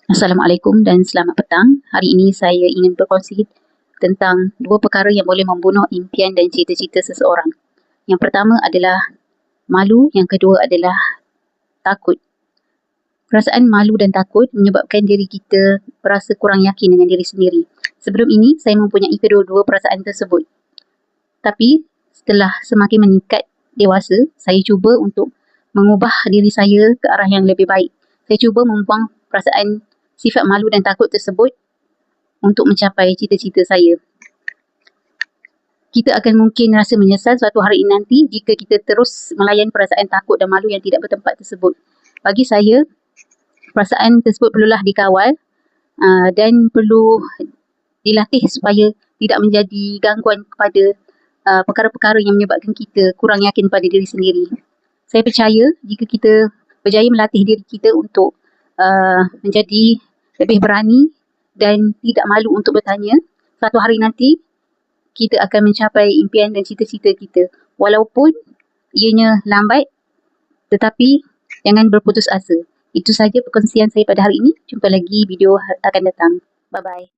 Assalamualaikum dan selamat petang. Hari ini saya ingin berkongsi tentang dua perkara yang boleh membunuh impian dan cita-cita seseorang. Yang pertama adalah malu, yang kedua adalah takut. Perasaan malu dan takut menyebabkan diri kita berasa kurang yakin dengan diri sendiri. Sebelum ini, saya mempunyai kedua-dua perasaan tersebut. Tapi setelah semakin meningkat dewasa, saya cuba untuk mengubah diri saya ke arah yang lebih baik. Saya cuba membuang perasaan sifat malu dan takut tersebut untuk mencapai cita-cita saya. Kita akan mungkin rasa menyesal suatu hari nanti jika kita terus melayan perasaan takut dan malu yang tidak bertempat tersebut. Bagi saya, perasaan tersebut perlulah dikawal dan perlu dilatih supaya tidak menjadi gangguan kepada perkara-perkara yang menyebabkan kita kurang yakin pada diri sendiri. Saya percaya jika kita berjaya melatih diri kita untuk menjadi lebih berani dan tidak malu untuk bertanya, suatu hari nanti kita akan mencapai impian dan cita-cita kita. Walaupun ianya lambat, tetapi jangan berputus asa. Itu sahaja perkongsian saya pada hari ini. Jumpa lagi video akan datang. Bye-bye.